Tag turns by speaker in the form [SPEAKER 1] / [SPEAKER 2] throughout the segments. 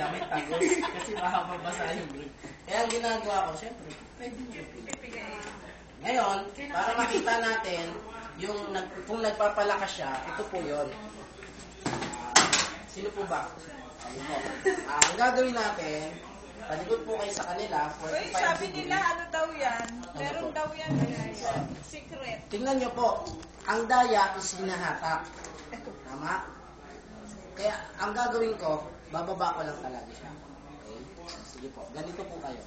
[SPEAKER 1] damit tagos. Kasi baka mabasa yung grip. Kaya ang ginagawa ko, syempre, pwede nyo. Ngayon, para makita natin yung kung nagpapalakas siya, ito po yun. Sino po ba? Ayun po. Ang gagawin natin, palikod po kayo sa kanila.
[SPEAKER 2] Uy, sabi nila ano daw yan? Meron daw yan. Secret.
[SPEAKER 1] Tingnan nyo po, ang daya is hinahatak. Tama? Kaya ang gagawin ko, bababa ko lang talaga siya. Okay? Sige po, ganito po kayo.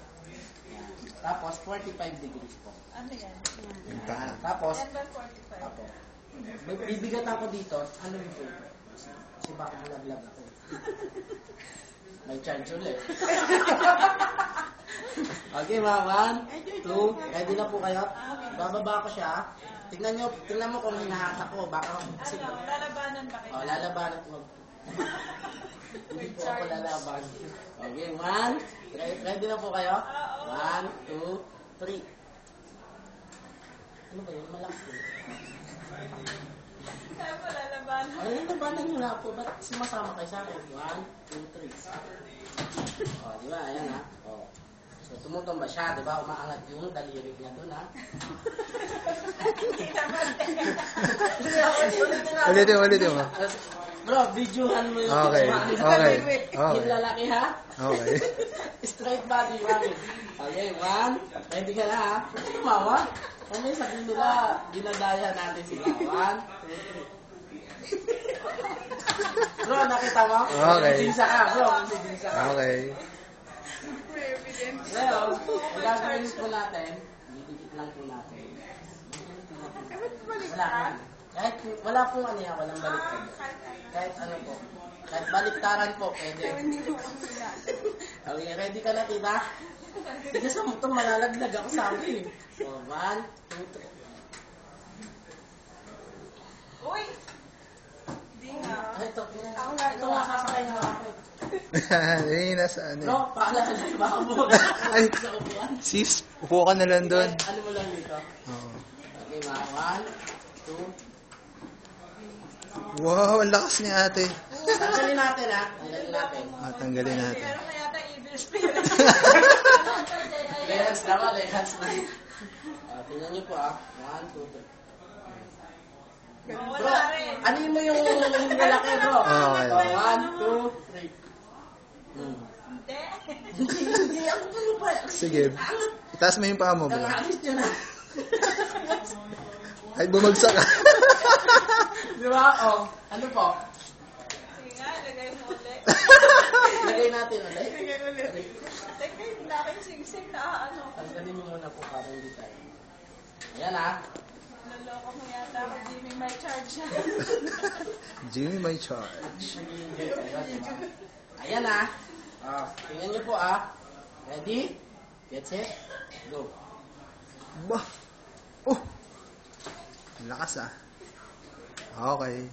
[SPEAKER 1] Yan. Tapos 45 degrees po.
[SPEAKER 2] Ano yan?
[SPEAKER 1] Tapos,
[SPEAKER 2] Yan ba 45?
[SPEAKER 1] Apo. Bibigatan ko dito, ano yung po? Kasi baka malaglag ako. May charge ulit. Okay, ma. 1, 2, ready na po kayo? Bababa ko siya. Tingnan mo kung hinahatak ko. Baka, kasi,
[SPEAKER 2] Lalabanan ba kayo?
[SPEAKER 1] lalabanan ko. Hindi po ako lalaban. Okay, 1, ready na po kayo? 1, 2, 3. Ano ba yun? Malaki.
[SPEAKER 2] Kaya po lalabanan.
[SPEAKER 1] Ay, labanan nyo na po. Ba't sumasama kayo sa akin? 1, 2, 3. O, di ba? Ayan ha. O. So, tumutumba siya. Di ba? Umaangat yung daliri niya doon ha.
[SPEAKER 3] Ulitin mo.
[SPEAKER 1] Bro, videohan mo yung
[SPEAKER 3] Okay.
[SPEAKER 1] yung lalaki ha.
[SPEAKER 3] Okay.
[SPEAKER 1] Straight body, mami. Okay, 1. Ready ka na ha. Tumawa. Kung may sabihin nila, dinadaya natin sila. 1, 2, 3. Bro, nakita mo?
[SPEAKER 3] Okay.
[SPEAKER 1] Ginsa ka, bro. Ginsa ka.
[SPEAKER 3] Okay.
[SPEAKER 1] Ngayon, gagawin po natin, didikit lang po natin. Wala ka. Kahit wala pong ano yan, walang baliktad. Kahit ano po. Kahit baliktaran po, pwede. Okay, ready ka na, tita? Hindi sa mo ito, malalaglag ako sa akin. So, 1, 2, 3.
[SPEAKER 2] Uy! Hindi nga.
[SPEAKER 1] Ito,
[SPEAKER 2] Ako nga,
[SPEAKER 1] ito nga sasakay na ako.
[SPEAKER 3] Eh, nasa ano.
[SPEAKER 1] Bro, paalala, baka mo
[SPEAKER 3] Ay.
[SPEAKER 1] sa upuan.
[SPEAKER 3] Sis, upo ka na lang doon.
[SPEAKER 1] Ano mo lang dito?
[SPEAKER 3] Oo.
[SPEAKER 1] Okay, mga 1, 2.
[SPEAKER 3] Wow, ang lakas ni ate.
[SPEAKER 1] Tanggalin natin ha. Tanggalin natin.
[SPEAKER 3] Tanggalin natin.
[SPEAKER 2] Pero kaya tayo evil spirit.
[SPEAKER 1] Lehans naman, lehans na. Tingnan niyo po ah. 1, 2, 3. Bro,
[SPEAKER 2] Wala rin.
[SPEAKER 1] ano mo yung lalaki bro?
[SPEAKER 3] Okay.
[SPEAKER 1] 1, 2, 3.
[SPEAKER 2] Hindi.
[SPEAKER 1] Hindi ako ano pa.
[SPEAKER 3] Sige. Itaas mo yung paa mo, bro.
[SPEAKER 1] Kakalis nyo na.
[SPEAKER 3] Ay, bumagsak ka.
[SPEAKER 1] Di ba? O, ano po?
[SPEAKER 2] Sige nga, lagay mo ulit.
[SPEAKER 1] Lagay natin ulit.
[SPEAKER 2] Lagay ulit. Teka, hindi na aking singsing na ano.
[SPEAKER 1] Tanggalin mo muna po para hindi tayo. Ayan ah.
[SPEAKER 2] Naloko mo yata ako, Jimmy, may charge siya.
[SPEAKER 3] Jimmy, may charge.
[SPEAKER 1] Ayan ah. Tingnan niyo po ah. Ready? Get set? Go.
[SPEAKER 3] Bah. Oh. Ang lakas ah. Okay.